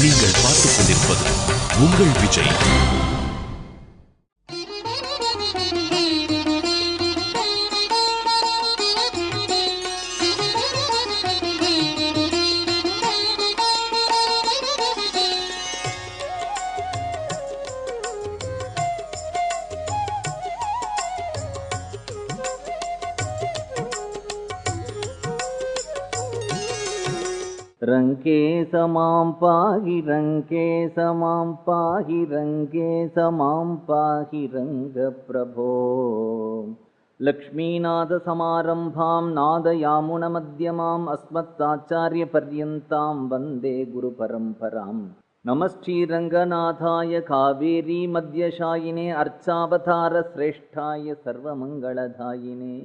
நீங்கள் பார்த்துக் கொண்டிருப்பது உங்கள் விஜய். रंके समां पाहि रंके समां पाहि रंके समां पाहि रंगप्रभो. लक्ष्मीनाथ समारंभां नादयामुनमध्यमाम् अस्मत्ताचार्यपर्यन्तां वन्दे गुरुपरम्पराम्. नमश्रीरङ्गनाथाय कावेरी मध्यशायिने अर्चावतारश्रेष्ठाय सर्वमङ्गलदायिने.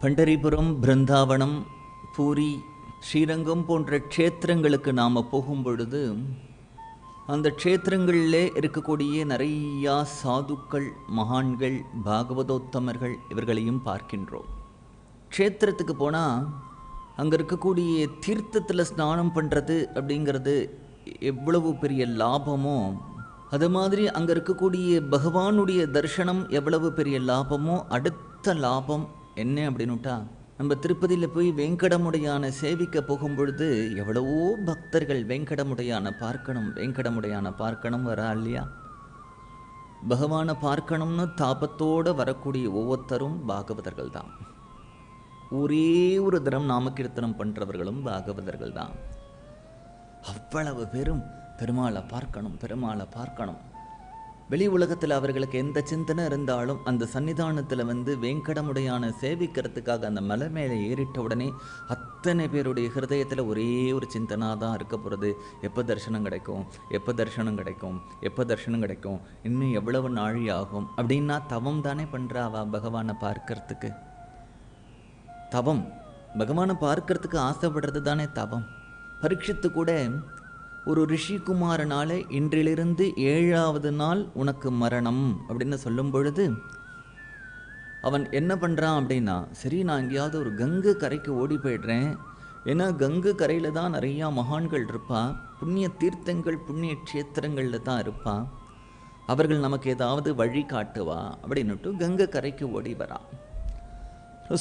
பண்டரிபுரம், பிருந்தாவனம், பூரி, ஸ்ரீரங்கம் போன்ற க்ஷேத்திரங்களுக்கு நாம் போகும் பொழுது அந்த க்ஷேத்திரங்களில் இருக்கக்கூடிய நிறையா சாதுக்கள், மகான்கள், பாகவதோத்தமர்கள் இவர்களையும் பார்க்கின்றோம். க்ஷேத்திரத்துக்கு போனால் அங்கே இருக்கக்கூடிய தீர்த்தத்தில் ஸ்நானம் பண்ணுறது அப்படிங்கிறது எவ்வளவு பெரிய லாபமோ, அது மாதிரி அங்கே இருக்கக்கூடிய பகவானுடைய தரிசனம் எவ்வளவு பெரிய லாபமோ, அடுத்த லாபம் என்ன அப்படின்னுட்டா, நம்ம திருப்பதியில் போய் வெங்கடமுடையான சேவிக்க போகும் பொழுது எவ்வளவோ பக்தர்கள் வெங்கடமுடையான பார்க்கணும் வரா இல்லையா? பகவானை பார்க்கணும்னு தாபத்தோடு வரக்கூடிய ஒவ்வொருத்தரும் பாகவதர்கள் தான். ஒரே ஒரு தரம் நாமகீர்த்தனம் பண்ணுறவர்களும் பாகவதர்கள் தான். அவ்வளவு பேரும் பெருமாளை பார்க்கணும். வெளி உலகத்தில் அவர்களுக்கு எந்த சிந்தனை இருந்தாலும் அந்த சன்னிதானத்தில் வெங்கடமுடையான சேவிக்கிறதுக்காக அந்த மலை மேலே ஏறிட்ட உடனே அத்தனை பேருடைய ஹிருதயத்தில் ஒரே ஒரு சிந்தனா தான் இருக்க போகிறது. எப்போ தரிசனம் கிடைக்கும், இன்னும் எவ்வளவு நாழி ஆகும் அப்படின்னா தவம் தானே பண்ணுறாவா பகவானை பார்க்கறதுக்கு. தவம் பகவானை பார்க்கறதுக்கு ஆசைப்படுறது தானே தவம். பரீட்சித்து கூட ஒரு ரிஷிகுமாரனால இன்றிலிருந்து 7வது நாள் உனக்கு மரணம் அப்படின்னு சொல்லும் பொழுது அவன் என்ன பண்ணுறான் அப்படின்னா, சரி நான் எங்கேயாவது ஒரு கங்கை கரைக்கு ஓடி போய்ட்றேன். ஏன்னா கங்கை கரையில் தான் நிறையா மகான்கள் இருப்பா, புண்ணிய தீர்த்தங்கள் புண்ணிய க்ஷேத்திரங்களில் தான் இருப்பா, அவர்கள் நமக்கு ஏதாவது வழி காட்டுவா அப்படின்னுட்டு கங்கை கரைக்கு ஓடி வரான்.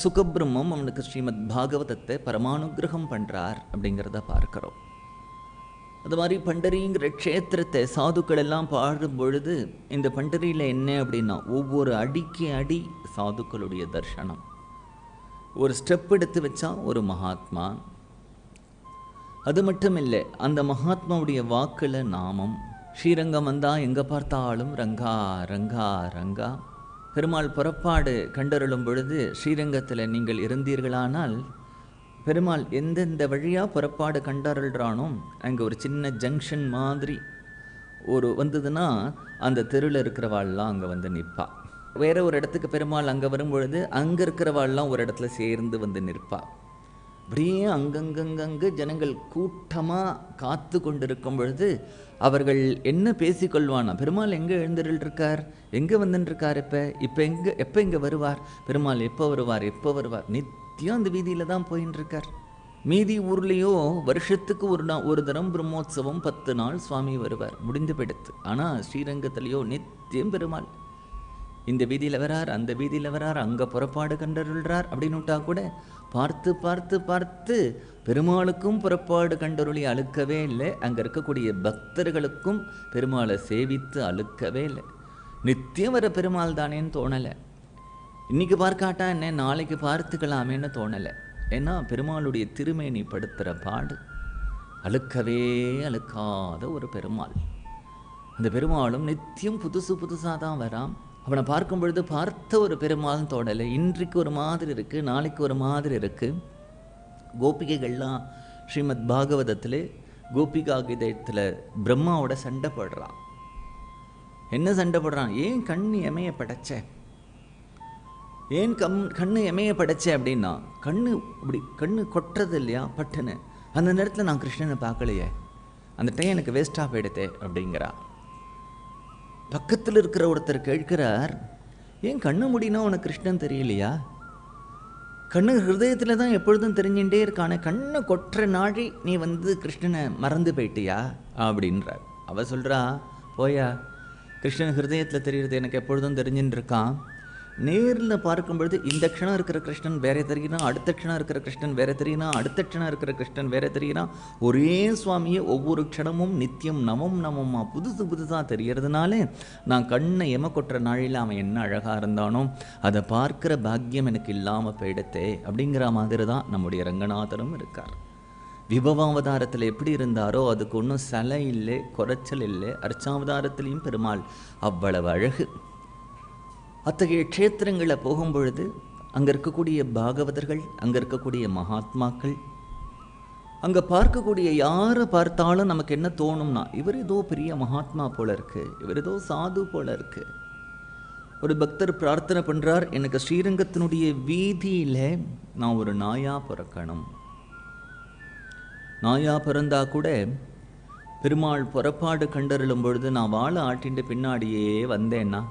சுகபிரம்மம் அவனுக்கு ஸ்ரீமத் பாகவதத்தை பரமானுகிரகம் பண்ணுறார் அப்படிங்கிறத பார்க்குறோம். அது மாதிரி பண்டரிங்கிற க்ஷேத்திரத்தை சாதுக்கள் எல்லாம் பாடும் பொழுது இந்த பண்டரியில் என்ன அப்படின்னா, ஒவ்வொரு அடிக்கு அடி சாதுக்களுடைய தர்சனம். ஒரு ஸ்டெப் எடுத்து வச்சா ஒரு மகாத்மா. அது மட்டும் இல்லை, அந்த மகாத்மாவுடைய வாக்கில் நாமம். ஸ்ரீரங்கம் வந்தால் எங்கே பார்த்தாலும் ரங்கா ரங்கா ரங்கா. பெருமாள் புறப்பாடு கண்டருளும் பொழுது ஸ்ரீரங்கத்தில் நீங்கள் இருந்தீர்களானால் பெருமாள் எந்தெந்த வழியாக புறப்பாடு கண்டருள்றானோ அங்கே ஒரு சின்ன ஜங்ஷன் மாதிரி ஒரு வந்ததுன்னா அந்த தெருவில் இருக்கிறவாள்லாம் அங்கே நிற்பா. வேறு ஒரு இடத்துக்கு பெருமாள் அங்கே வரும்பொழுது அங்கே இருக்கிறவாள்லாம் ஒரு இடத்துல சேர்ந்து நிற்பா. அப்படியே அங்கங்கங்கங்கு ஜனங்கள் கூட்டமாக காத்து கொண்டிருக்கும் பொழுது அவர்கள் என்ன பேசிக்கொள்வானா, பெருமாள் எங்கே எழுந்திருக்கார், எங்கே வந்துட்டுருக்கார், எப்போ இங்கே வருவார், பெருமாள் எப்போ வருவார் நித்தியம் அந்த வீதியில் தான் போயின்னு இருக்கார். மீதி ஊர்லேயோ வருஷத்துக்கு ஒரு தரம் பிரம்மோத்சவம் 10 நாள் சுவாமி வருவார், முடிந்து போயிடுத்து. ஆனால் ஸ்ரீரங்கத்திலேயோ நித்தியம் பெருமாள் இந்த வீதியில் வரார், அந்த வீதியில் வரார், அங்கே புறப்பாடு கண்டருள்றார் அப்படின்னுட்டா கூட பார்த்து பார்த்து பார்த்து பெருமாளுக்கும் புறப்பாடு கண்டருளி அழுக்கவே இல்லை, அங்கே இருக்கக்கூடிய பக்தர்களுக்கும் பெருமாளை சேவித்து அழுக்கவே இல்லை. நித்தியம் வர பெருமாள் தானேன்னு தோணலை. இன்றைக்கி பார்க்காட்டா என்ன, நாளைக்கு பார்த்துக்கலாமேன்னு தோணலை. ஏன்னா பெருமாளுடைய திருமேனி படுத்துகிற பாடு அழுக்கவே அழுக்காத ஒரு பெருமாள். அந்த பெருமாளும் நித்தியம் புதுசாக தான் வரான். அவனை பார்க்கும் பொழுது பார்த்த ஒரு பெருமாள்னு தோணலை. இன்றைக்கு ஒரு மாதிரி இருக்குது, நாளைக்கு ஒரு மாதிரி இருக்குது. கோபிகைகள்லாம் ஸ்ரீமத் பாகவதத்தில் கோபிகா கீதத்தில் பிரம்மாவோட சண்டை போடுறான். என்ன சண்டை போடுறான், ஏன் கண்ணு எமைய படைச்ச, ஏன் கண்ணு எமைய படைச்ச அப்படின்னா, கண்ணு கொட்டுறது இல்லையா பட்டுன்னு, அந்த நேரத்தில் நான் கிருஷ்ணனை பார்க்கலையே, அந்த டைம் எனக்கு வேஸ்ட்டாக போயிடுதே அப்படிங்கிறா. பக்கத்தில் இருக்கிற ஒருத்தர் கேட்கிறார், ஏன் கண்ணு முடினா உனக்கு கிருஷ்ணன் தெரியலையா, கண்ணு ஹிருதயத்தில் தான் எப்பொழுதும் தெரிஞ்சுட்டே இருக்கானே, கண்ணை கொட்டுற நாழி நீ கிருஷ்ணனை மறந்து போயிட்டியா அப்படின்றார். அவ சொல்கிறா, போயா, கிருஷ்ணன் ஹிருதயத்தில் தெரிகிறது எனக்கு எப்பொழுதும் தெரிஞ்சுட்டு இருக்கான். நேரில் பார்க்கும்பொழுது இந்த க்ஷணம் இருக்கிற கிருஷ்ணன் வேற தெரிகிறான், அடுத்த க்ஷணம் இருக்கிற கிருஷ்ணன் வேற தெரிகிறான், அடுத்த க்ஷணம் இருக்கிற கிருஷ்ணன் வேற தெரிகிறான். ஒரே சுவாமியை ஒவ்வொரு க்ஷணமும் நித்தியம் நவம் நவமாக புதுசு புதுசாக தெரியறதுனாலே நான் கண்ணை கொட்டுற நாளில் அவன் என்ன அழகாக இருந்தானோ அதை பார்க்குற பாக்கியம் எனக்கு இல்லாமல் போயிடத்தே அப்படிங்கிற மாதிரி தான் நம்முடைய ரங்கநாதனும் இருக்கார். விபவாவதாரத்தில் எப்படி இருந்தாரோ அதுக்கு ஒன்றும் சலை இல்லை, குறைச்சல் இல்லை. அர்ச்சாவதாரத்திலையும் பெருமாள் அவ்வளவு அழகு. அத்தகைய க்ஷேத்திரங்களை போகும்பொழுது அங்கே இருக்கக்கூடிய பாகவதர்கள், அங்கே இருக்கக்கூடிய மகாத்மாக்கள், அங்கே பார்க்கக்கூடிய யாரை பார்த்தாலும் நமக்கு என்ன தோணும்னா, இவர் ஏதோ பெரிய மகாத்மா போல இருக்கு, இவர் ஏதோ சாது போல இருக்கு. ஒரு பக்தர் பிரார்த்தனை பண்ணுறார், எனக்கு ஸ்ரீரங்கத்தினுடைய வீதியில் நான் ஒரு நாயா பிறக்கணும். நாயா பிறந்தா கூட பெருமாள் புறப்பாடு கண்டருளும் பொழுது நான் வாழை ஆட்டின்ட்டு பின்னாடியே வந்தேன்னா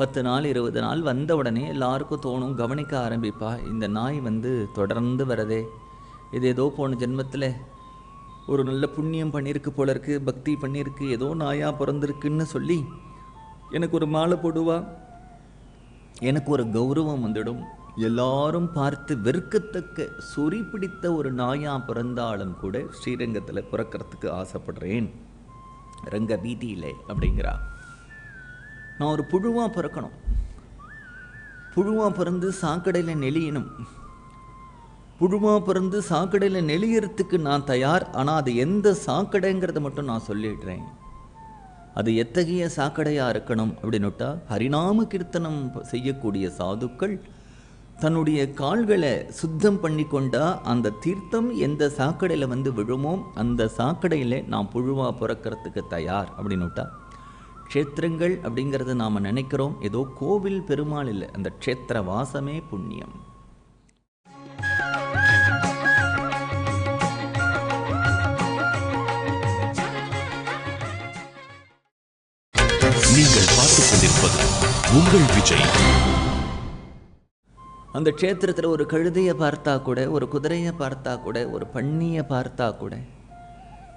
10 நாள் 20 நாள் வந்த உடனே எல்லாருக்கும் தோணும், கவனிக்க ஆரம்பிப்பா, இந்த நாய் தொடர்ந்து வரதே, இது ஏதோ போன ஜென்மத்தில் ஒரு நல்ல புண்ணியம் பண்ணியிருக்கு போல இருக்கு, பக்தி பண்ணியிருக்கு, ஏதோ நாயாக பிறந்திருக்குன்னு சொல்லி எனக்கு ஒரு மாலை போடுவா, எனக்கு ஒரு கௌரவம் வந்துடும். எல்லாரும் பார்த்து வெறுக்கத்தக்க சொறி பிடித்த ஒரு நாயா பிறந்தாலும் கூட ஸ்ரீரங்கத்தில் பிறக்கிறதுக்கு ஆசைப்படுறேன் ரங்க வீதியிலே அப்படிங்கிறா. நான் ஒரு புழுவாக பிறக்கணும், புழுவாக பிறந்து சாக்கடையில் நெளியணும், புழுவாக பிறந்து சாக்கடையில் நெளியறதுக்கு நான் தயார். ஆனால் அது எந்த சாக்கடைங்கிறத மட்டும் நான் சொல்லிடுறேன். அது எத்தகைய சாக்கடையாக இருக்கணும் அப்படின்னுட்டா, ஹரிநாம கீர்த்தனம் செய்யக்கூடிய சாதுக்கள் தன்னுடைய கால்களை சுத்தம் பண்ணி கொண்டா அந்த தீர்த்தம் எந்த சாக்கடையில் விழுமோ அந்த சாக்கடையில் நான் புழுவாக பிறக்கிறதுக்கு தயார் அப்படின்னுட்டா. க்ஷேத்திரங்கள் அப்படிங்கிறது நாம் நினைக்கிறோம் ஏதோ கோவில் பெருமாள் இல்லை, அந்த க்ஷேத்திர வாசமே புண்ணியம். நீங்கள் பார்த்துக் கொண்டிருப்பது உங்கள் விஜய். அந்த க்ஷேத்திரத்தில் ஒரு கழுதையை பார்த்தா கூட, ஒரு குதிரையை பார்த்தா கூட, ஒரு பன்னியை பார்த்தா கூட,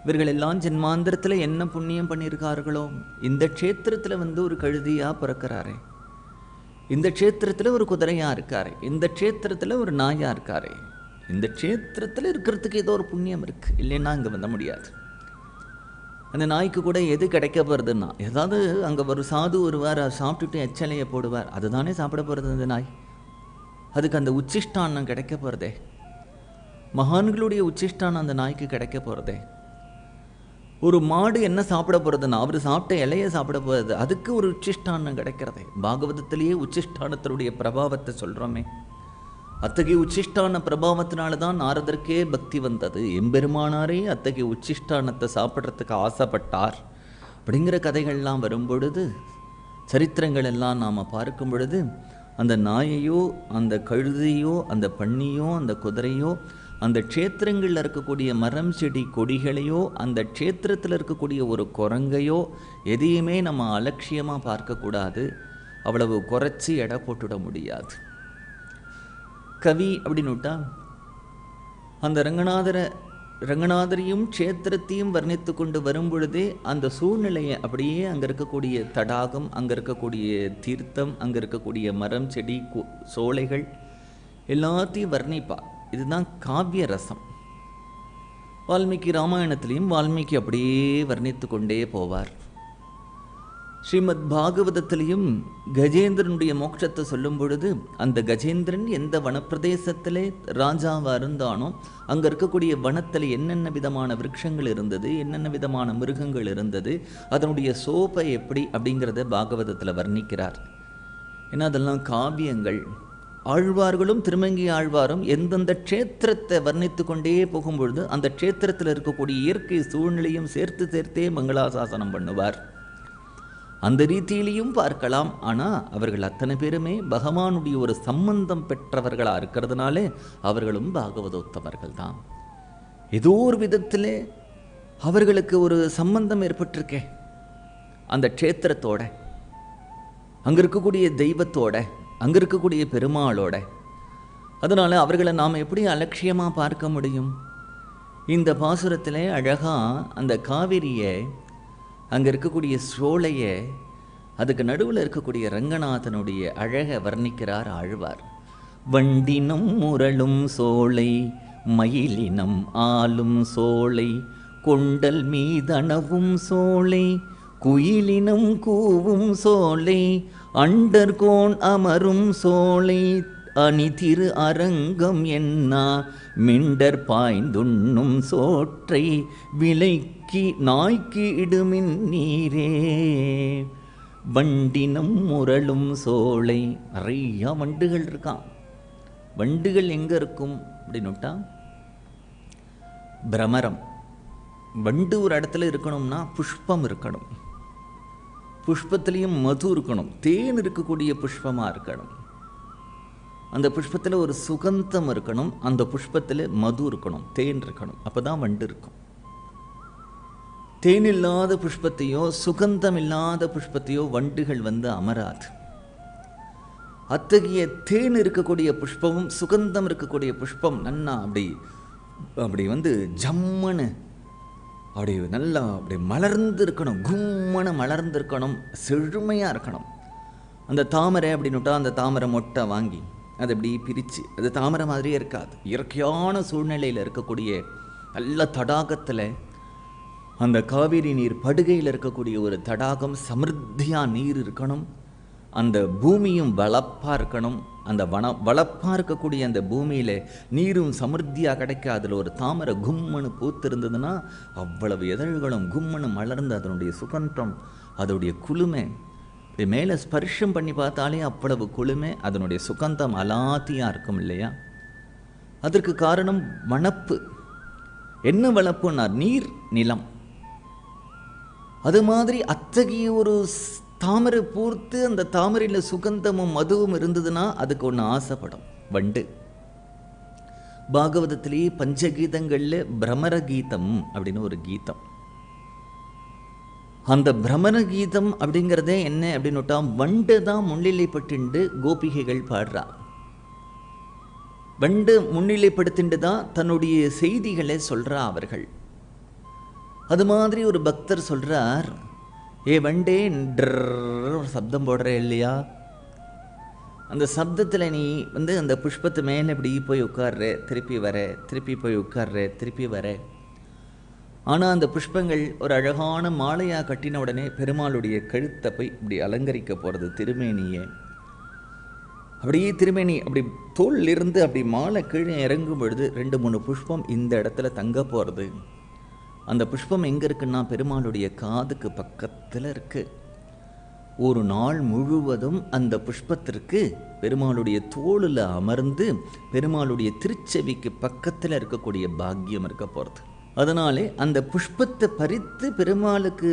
இவர்கள் எல்லாம் ஜென்மாந்திரத்தில் என்ன புண்ணியம் பண்ணியிருக்கார்களோ. இந்த க்ஷேத்திரத்தில் ஒரு கழுதியாக பிறக்கிறாரே, இந்த க்ஷேத்திரத்தில் ஒரு குதிரையாக இருக்காரு, இந்த க்ஷேத்திரத்தில் ஒரு நாயாக இருக்காரு, இந்த க்ஷேத்திரத்தில் இருக்கிறதுக்கு ஏதோ ஒரு புண்ணியம் இருக்குது, இல்லைன்னா அங்கே வந்த முடியாது. அந்த நாய்க்கு கூட எது கிடைக்க போகிறதுன்னா, ஏதாவது அங்கே ஒரு சாது வருவார், சாப்பிட்டுட்டு எச்சலையை போடுவார், அதுதானே சாப்பிட போகிறது அந்த நாய். அதுக்கு அந்த உச்சிஷ்டானம் கிடைக்க போகிறதே, மகான்களுடைய உச்சிஷ்டானம் அந்த நாய்க்கு கிடைக்க போகிறதே. ஒரு மாடு என்ன சாப்பிட போகிறதுன்னா, அவர் சாப்பிட்ட இலையை சாப்பிட போகிறது, அதுக்கு ஒரு உச்சிஷ்டானம் கிடைக்கிறதே. பாகவதத்திலேயே உச்சிஷ்டானத்தினுடைய பிரபாவத்தை சொல்கிறோமே, அத்தகைய உச்சிஷ்டான பிரபாவத்தினால தான் நாரதற்கே பக்தி வந்தது. எம்பெருமானாரே அத்தகைய உச்சிஷ்டானத்தை சாப்பிட்றதுக்கு ஆசைப்பட்டார் அப்படிங்கிற கதைகள்லாம் வரும்பொழுது, சரித்திரங்கள் எல்லாம் நாம் பார்க்கும் பொழுது, அந்த நாயையோ அந்த கழுதையோ அந்த பன்னியோ அந்த குதிரையோ, அந்த க்ஷேத்திரங்களில் இருக்கக்கூடிய மரம் செடி கொடிகளையோ, அந்த க்ஷேத்திரத்தில் இருக்கக்கூடிய ஒரு குரங்கையோ எதையுமே நம்ம அலட்சியமாக பார்க்கக்கூடாது. அவ்வளவு குறைச்சி எடை போட்டுவிட முடியாது. கவி அப்படின்னுட்டா அந்த ரங்கநாதரையும் க்ஷேத்திரத்தையும் வர்ணித்து கொண்டு வரும் பொழுதே அந்த சூழ்நிலையை அப்படியே அங்கே இருக்கக்கூடிய தடாகம், அங்கே இருக்கக்கூடிய தீர்த்தம், அங்கே இருக்கக்கூடிய மரம் செடி சோலைகள் எல்லாத்தையும் வர்ணிப்பா. இதுதான் காவிய ரசம். வால்மீகி ராமாயணத்திலையும் வால்மீகி அப்படியே வர்ணித்து கொண்டே போவார். ஸ்ரீமத் பாகவதத்திலையும் கஜேந்திரனுடைய மோட்சத்தை சொல்லும் பொழுது, அந்த கஜேந்திரன் எந்த வனப்பிரதேசத்திலே ராஜாவாக இருந்தானோ அங்கே இருக்கக்கூடிய வனத்தில் என்னென்ன விதமான விருட்சங்கள் இருந்தது, என்னென்ன விதமான மிருகங்கள் இருந்தது, அதனுடைய சோபை எப்படி அப்படிங்கிறத பாகவதத்தில் வர்ணிக்கிறார். ஏன்னா அதெல்லாம் காவியங்கள். ஆழ்வார்களும் திருமங்கி ஆழ்வாரும் எந்தெந்த க்ஷேத்திரத்தை வர்ணித்து கொண்டே போகும்பொழுது அந்த க்ஷேத்திரத்தில் இருக்கக்கூடிய இயற்கை சூழ்நிலையும் சேர்த்தே மங்களாசாசனம் பண்ணுவார். அந்த ரீதியிலையும் பார்க்கலாம். ஆனால் அவர்கள் அத்தனை பேருமே பகவானுடைய ஒரு சம்பந்தம் பெற்றவர்களாக இருக்கிறதுனாலே அவர்களும் பாகவதோத்தமர்கள் தான். ஏதோ ஒரு விதத்திலே அவர்களுக்கு ஒரு சம்பந்தம் ஏற்பட்டிருக்கே அந்த க்ஷேத்திரத்தோட, அங்கே இருக்கக்கூடிய தெய்வத்தோட, அங்கே இருக்கக்கூடிய பெருமாளோட. அதனால் அவர்களை நாம் எப்படி அலட்சியமாக பார்க்க முடியும்? இந்த பாசுரத்தில் அழகாக அந்த காவிரியை, அங்கே இருக்கக்கூடிய சோலையை, அதுக்கு நடுவில் இருக்கக்கூடிய ரங்கநாதனுடைய அழகை வர்ணிக்கிறார் ஆழ்வார். வண்டினம் முரளும் சோலை, மயிலினம் ஆளும் சோலை, கொண்டல் மீதனவும் சோலை, குயிலினம் கூவும் சோலை, அண்டர்கோன் அமரும் சோலை, அணி திரு அரங்கம் என்னா மிண்டர் பாய்ந்துண்ணும் சோற்றை, விலைக்கு நாய்க்கு இடுமின் நீரே. வண்டினம் முரளும் சோலை, நிறையா வண்டுகள் இருக்கான். வண்டுகள் எங்கே இருக்கும் அப்படின்னுட்டா, பிரமரம். வண்டு ஒரு இடத்துல இருக்கணும்னா புஷ்பம் இருக்கணும், புஷ்பத்துலேயும் மது இருக்கணும், தேன் இருக்கக்கூடிய புஷ்பமாக இருக்கணும், அந்த புஷ்பத்தில் ஒரு சுகந்தம் இருக்கணும், அந்த புஷ்பத்தில் மது இருக்கணும், தேன் இருக்கணும், அப்போ தான் வண்டு இருக்கும். தேன் இல்லாத புஷ்பத்தையோ சுகந்தம் இல்லாத புஷ்பத்தையோ வண்டுகள் அமராது. அத்தகைய தேன் இருக்கக்கூடிய புஷ்பமும் சுகந்தம் இருக்கக்கூடிய புஷ்பம் நன்னா அப்படி ஜம்மனு அப்படி நல்லா அப்படி மலர்ந்து இருக்கணும், கும்மனு மலர்ந்து இருக்கணும், செழுமையாக இருக்கணும். அந்த தாமரை அப்படின்னுட்டா அந்த தாமரை மொட்டை வாங்கி அதை இப்படி பிரித்து, அது தாமரை மாதிரியே இருக்காது. இயற்கையான சூழ்நிலையில் இருக்கக்கூடிய நல்ல தடாகத்தில், அந்த காவிரி நீர் படுகையில் இருக்கக்கூடிய ஒரு தடாகம், சமிருத்தியாக நீர் இருக்கணும், அந்த பூமியும் வளப்பாக இருக்கணும். அந்த வளப்பாக இருக்கக்கூடிய அந்த பூமியில் நீரும் சமிருத்தியாக கிடைக்க அதில் ஒரு தாமரை கும்மனு பூத்திருந்ததுன்னா அவ்வளவு இதழ்களும் கும்மனு மலர்ந்து அதனுடைய சுகந்தம், அதனுடைய குளுமை, இப்படி மேலே ஸ்பர்ஷம் பண்ணி பார்த்தாலே அவ்வளவு குளுமை, அதனுடைய சுகந்தம் அலாத்தியாக இருக்கும் இல்லையா? அதற்கு காரணம் வனப்பு. என்ன வளப்புன்னா நீர், நிலம். அது மாதிரி அத்தகைய ஒரு தாமரை பூர்த்து அந்த தாமரையில் சுகந்தமும் மதுவும் இருந்ததுன்னா அதுக்கு ஒன்று ஆசைப்படும் வண்டு. பாகவதத்திலேயே பஞ்சகீதங்களில் பிரமர கீதம் அப்படின்னு ஒரு கீதம். அந்த பிரமர கீதம் அப்படிங்கிறதே என்ன அப்படின்னுட்டா, வண்டு தான் முன்னிலைப்பட்டு கோபிகைகள் பாடுறா. வண்டு முன்னிலைப்படுத்திட்டு தான் தன்னுடைய செய்திகளை சொல்கிறா அவர்கள். அது மாதிரி ஒரு பக்தர் சொல்கிறார், ஏ வண்டே ஒரு சப்தம் போடுற இல்லையா, அந்த சப்தத்தில் நீ அந்த புஷ்பத்து மேலே இப்படி போய் உட்கார்ற, திருப்பி வர, திருப்பி போய் உட்கார்ற, திருப்பி வர. ஆனால் அந்த புஷ்பங்கள் ஒரு அழகான மாலையாக கட்டின உடனே பெருமாளுடைய கழுத்தை போய் இப்படி அலங்கரிக்க போகிறது, திருமேனியை. அப்படியே திருமேனி அப்படி தோளிலிருந்து அப்படி மாலை கீழே இறங்கும் பொழுது 2-3 புஷ்பம் இந்த இடத்துல தங்க போகிறது. அந்த புஷ்பம் எங்கே இருக்குன்னா பெருமாளுடைய காதுக்கு பக்கத்தில் இருக்குது. ஒரு நாள் முழுவதும் அந்த புஷ்பத்திற்கு பெருமாளுடைய தோளில் அமர்ந்து பெருமாளுடைய திருச்செவிக்கு பக்கத்தில் இருக்கக்கூடிய பாக்கியம் இருக்க போகிறது. அதனாலே அந்த புஷ்பத்தை பறித்து பெருமாளுக்கு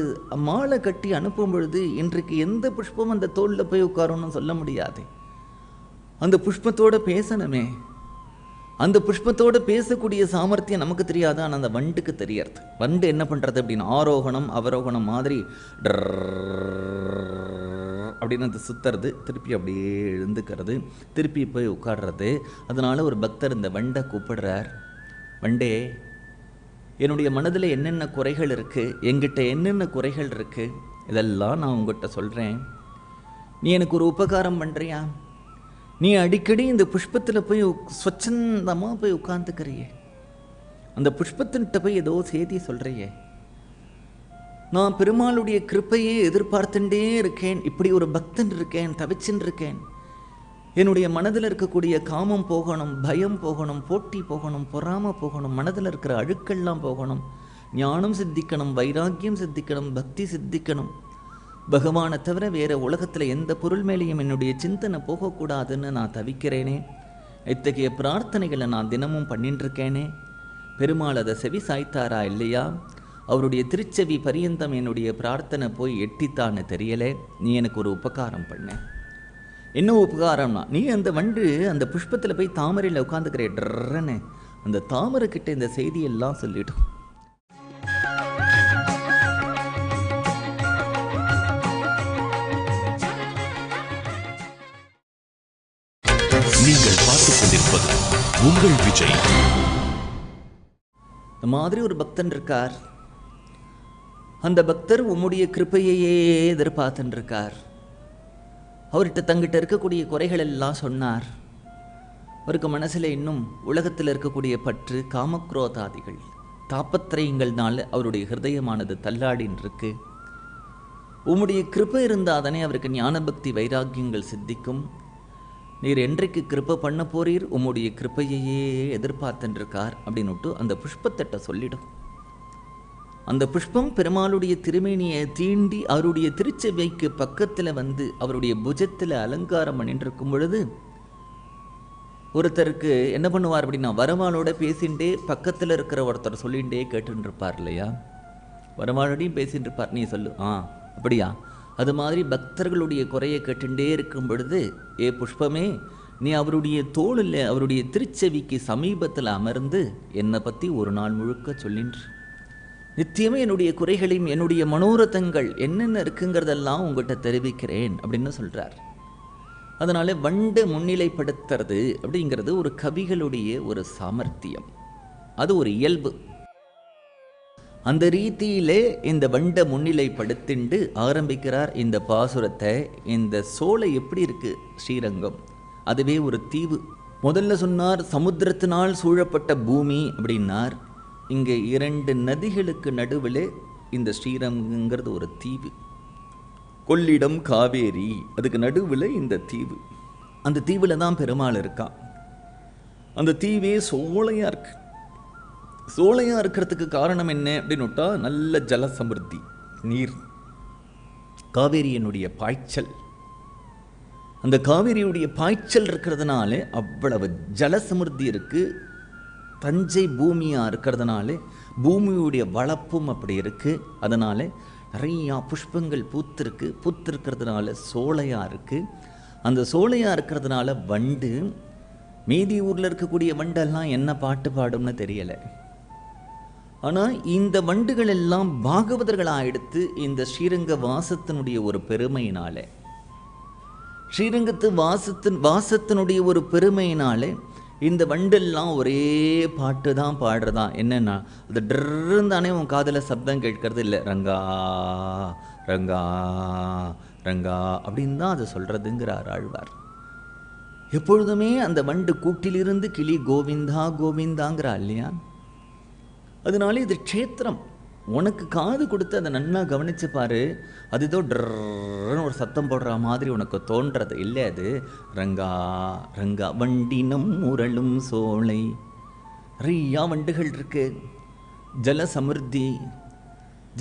மாலை கட்டி அனுப்பும் பொழுது இன்றைக்கு எந்த புஷ்பம் அந்த தோளில் போய் உட்காரணும்னு சொல்ல முடியாது. அந்த புஷ்பத்தோடு பேசணுமே. அந்த புஷ்பத்தோடு பேசக்கூடிய சாமர்த்தியம் நமக்கு தெரியாது, ஆனால் அந்த வண்டுக்கு தெரியறது. வண்டு என்ன பண்ணுறது அப்படின்னு, ஆரோகணம் அவரோகணம் மாதிரி அப்படின்னு அது சுற்றுறது, திருப்பி அப்படியே எழுந்துக்கிறது, திருப்பி போய் உட்காடுறது. அதனால் ஒரு பக்தர் இந்த வண்டை கூப்பிடுறார், வண்டே என்னுடைய மனதில் என்னென்ன குறைகள் இருக்குது, என்கிட்ட என்னென்ன குறைகள் இருக்குது, இதெல்லாம் நான் உங்கள்கிட்ட சொல்கிறேன். நீ எனக்கு ஒரு உபகாரம் பண்ணுறியா? நீ அடிக்கடி இந்த புஷ்பத்தில் போய் ஸ்வச்சந்தமாக போய் உட்காந்துக்கிறியே, அந்த புஷ்பத்தின்கிட்ட போய் ஏதோ செய்தி சொல்கிறியே. நான் பெருமாளுடைய கிருப்பையே எதிர்பார்த்துட்டே இருக்கேன், இப்படி ஒரு பக்தன் இருக்கேன், தவிச்சுன்னு இருக்கேன். என்னுடைய மனதில் இருக்கக்கூடிய காமம் போகணும், பயம் போகணும், போட்டி போகணும், பொறாமை போகணும், மனதில் இருக்கிற அழுக்கெல்லாம் போகணும், ஞானம் சித்திக்கணும், வைராக்கியம் சித்திக்கணும், பக்தி சித்திக்கணும். பகவானை தவிர வேறு உலகத்தில் எந்த பொருள் மேலேயும் என்னுடைய சிந்தனை போகக்கூடாதுன்னு நான் தவிக்கிறேனே. இத்தகைய பிரார்த்தனைகளை நான் தினமும் பண்ணிட்டுருக்கேனே. பெருமாள் அதை செவி சாய்த்தாரா இல்லையா? அவருடைய திருச்செவி பரியந்தம் என்னுடைய பிரார்த்தனை போய் எட்டித்தான்னு தெரியலை. நீ எனக்கு ஒரு உபகாரம் பண்ண. என்ன உபகாரம்னா, நீ அந்த வண்டு அந்த புஷ்பத்தில் போய் தாமரையில் உட்காந்துக்கிற ட்ரன்னு அந்த தாமரை கிட்ட இந்த செய்தியெல்லாம் சொல்லிட்டோம். நீங்கள் பார்த்துக் கொண்டிருப்பது உங்கள் விஜய். இந்த மாதிரி ஒரு பக்தன் இருக்கார். அந்த பக்தர் உம்முடைய கிருபையையே எதிர்பார்த்துன்னு இருக்கார். அவர்கிட்ட தங்கிட்ட இருக்கக்கூடிய குறைகள் எல்லாம் சொன்னார். அவருக்கு மனசில் இன்னும் உலகத்தில் இருக்கக்கூடிய பற்று, காமக்ரோதாதிகள், தாபத்திரயங்கள்னால அவருடைய ஹிருதயமானது தள்ளாடின்னு இருக்கு. உம்முடைய கிருபை இருந்தால் தானே அவருக்கு ஞான பக்தி வைராக்கியங்கள் சித்திக்கும். நீர் என்றைக்கு கிருப்பை பண்ண போறீர், உம்முடைய கிருப்பையையே எதிர்பார்த்துருக்கார் அப்படின்னுட்டு அந்த புஷ்பத்தட்டை சொல்லிடும். அந்த புஷ்பம் பெருமாளுடைய திருமேனியை தீண்டி அவருடைய திருச்செவைக்கு பக்கத்தில் வந்து அவருடைய புஜத்தில் அலங்காரம் பண்ணிட்டு இருக்கும் பொழுது ஒருத்தருக்கு என்ன பண்ணுவார் அப்படின்னா, வரவாளோட பேசிகிட்டே பக்கத்தில் இருக்கிற ஒருத்தர் சொல்லிகிட்டே கேட்டுன்னு இருப்பார் இல்லையா. வரவாளோடையும் பேசிகிட்டு இருப்பார், நீ சொல்லு, அப்படியா. அது மாதிரி பக்தர்களுடைய குறையை கேட்டுட்டே இருக்கும் பொழுது, ஏ புஷ்பமே, நீ அவருடைய தோளில் அவருடைய திருச்செவிக்கு சமீபத்தில் அமர்ந்து என்னை பற்றி ஒரு நாள் முழுக்க சொல்லின்று நித்தியமே என்னுடைய குறைகளையும் என்னுடைய மனோரதங்கள் என்னென்ன இருக்குங்கிறதெல்லாம் உங்கள்கிட்ட தெரிவிக்கிறேன் அப்படின்னு சொல்கிறார். அதனால் வண்டை முன்னிலைப்படுத்துறது அப்படிங்கிறது ஒரு கவிகளுடைய ஒரு சாமர்த்தியம், அது ஒரு இயல்பு. அந்த ரீதியிலே இந்த வண்டை முன்னிலைப்படுத்திண்டு ஆரம்பிக்கிறார் இந்த பாசுரத்தை. இந்த சோலை எப்படி இருக்கு ஸ்ரீரங்கம், அதுவே ஒரு தீவு. முதல்ல சொன்னார் சமுத்திரத்தினால் சூழப்பட்ட பூமி அப்படின்னார். இங்கே 2 நதிகளுக்கு நடுவில் இந்த ஸ்ரீரங்கங்கிறது ஒரு தீவு. கொள்ளிடம், காவேரி, அதுக்கு நடுவில் இந்த தீவு. அந்த தீவில் தான் பெருமாள் இருக்கான். அந்த தீவே சோலையாக இருக்கு. சோலையாக இருக்கிறதுக்கு காரணம் என்ன அப்படின்னுட்டா, நல்ல ஜல சமிருத்தி, நீர், காவேரியினுடைய பாய்ச்சல். அந்த காவேரியுடைய பாய்ச்சல் இருக்கிறதுனால அவ்வளவு ஜல சமிருத்தி இருக்கு. தஞ்சை பூமியாக இருக்கிறதுனால பூமியுடைய வளப்பும் அப்படி இருக்கு. அதனால நிறையா புஷ்பங்கள் பூத்திருக்கிறதுனால சோலையாக இருக்கு. அந்த சோலையாக இருக்கிறதுனால வண்டு, மீதி ஊரில் இருக்கக்கூடிய வண்டெல்லாம் என்ன பாட்டு பாடும்னு தெரியலை. ஆனால் இந்த வண்டுகள் எல்லாம் பாகவதர்களாக எடுத்து இந்த ஸ்ரீரங்க வாசத்தினுடைய ஒரு பெருமையினாலே, ஸ்ரீரங்கத்து வாசத்தினுடைய ஒரு பெருமையினாலே இந்த வண்டெல்லாம் ஒரே பாட்டு தான் பாடுறதான். என்னென்னா, அது ட்ருன்னு தானே உன் காதில் சப்தம் கேட்கறது இல்லை, ரங்கா ரங்கா ரங்கா அப்படின்னு தான் அதை சொல்கிறதுங்கிறார் ஆழ்வார். எப்பொழுதுமே அந்த வண்டு கூட்டிலிருந்து கிளி கோவிந்தா கோவிந்தாங்கிறா இல்லையா. அதனால இது க்ஷேத்திரம். உனக்கு காது கொடுத்து அதை நன்னா கவனிச்சு பாரு. அது ஏதோ ட்ரன்னு ஒரு சத்தம் போடுற மாதிரி உனக்கு தோன்றது இல்லை. அது ரங்கா ரங்கா வண்டினம் முரளும் சோலை. நிறையா வண்டுகள் இருக்கு. ஜலசமிருத்தி,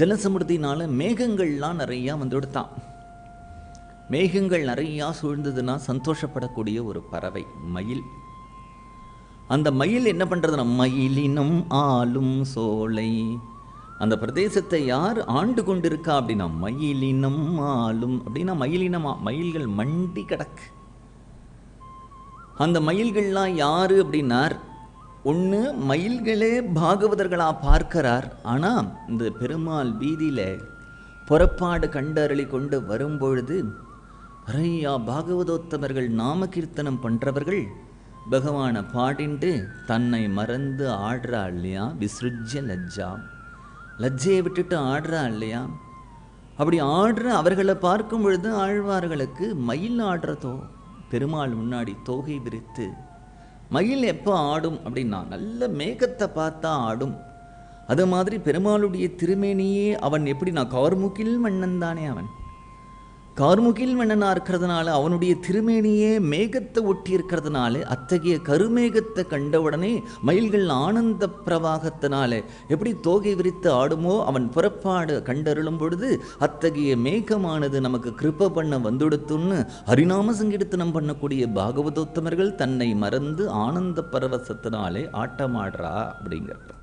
ஜலசமிருத்தினால மேகங்கள்லாம் நிறையா வந்துடுத்தான். மேகங்கள் நிறையா சூழ்ந்ததுன்னா சந்தோஷப்படக்கூடிய ஒரு பறவை மயில். அந்த மயில் என்ன பண்ணுறதுன்னா, மயிலினம் ஆளும் சோலை. அந்த பிரதேசத்தை யார் ஆண்டு கொண்டிருக்கா அப்படின்னா, மயிலினம் ஆளும் அப்படின்னா மயிலினமா, மயில்கள் மண்டி கிடக்கு. அந்த மயில்கள்லாம் யாரு அப்படின்னார், ஒன்று மயில்களே பாகவதர்களாக பார்க்கிறார். ஆனால் இந்த பெருமாள் வீதியில் புறப்பாடு கண்டருளி கொண்டு வரும்பொழுது நிறையா பாகவதோத்தமர்கள் நாம கீர்த்தனம் பண்ணுறவர்கள் பகவானை பாடிண்டு தன்னை மறந்து ஆடுறா இல்லையா. விஸ்ருஜ்ய லஜ்ஜா, லஜ்ஜையை விட்டுட்டு ஆடுறா இல்லையா. அப்படி ஆடுற அவர்களை பார்க்கும் பொழுது ஆழ்வார்களுக்கு மயில் ஆடுறதோ, பெருமாள் முன்னாடி தோகை விரித்து. மயில் எப்போ ஆடும் அப்படின்னா, நல்ல மேகத்தை பார்த்தா ஆடும். அது மாதிரி பெருமாளுடைய திருமேனியே அவன் எப்படின்னா, கார்முகில் மன்னன் தானே அவன். கார்முகில் மன்னனாக இருக்கிறதுனால அவனுடைய திருமேனியே மேகத்தை ஒட்டி இருக்கிறதுனால அத்தகைய கருமேகத்தை கண்டவுடனே மயில்கள் ஆனந்த பிரவாகத்தினால எப்படி தோகை விரித்து ஆடுமோ, அவன் புறப்பாடு கண்டருளும் பொழுது அத்தகைய மேகமானது நமக்கு கிருப பண்ண வந்துடுத்துன்னு ஹரிநாம சங்கீர்த்தனம் பண்ணக்கூடிய பாகவதோத்தமர்கள் தன்னை மறந்து ஆனந்த பரவசத்தினாலே ஆட்டமாடுறா அப்படிங்கிறது.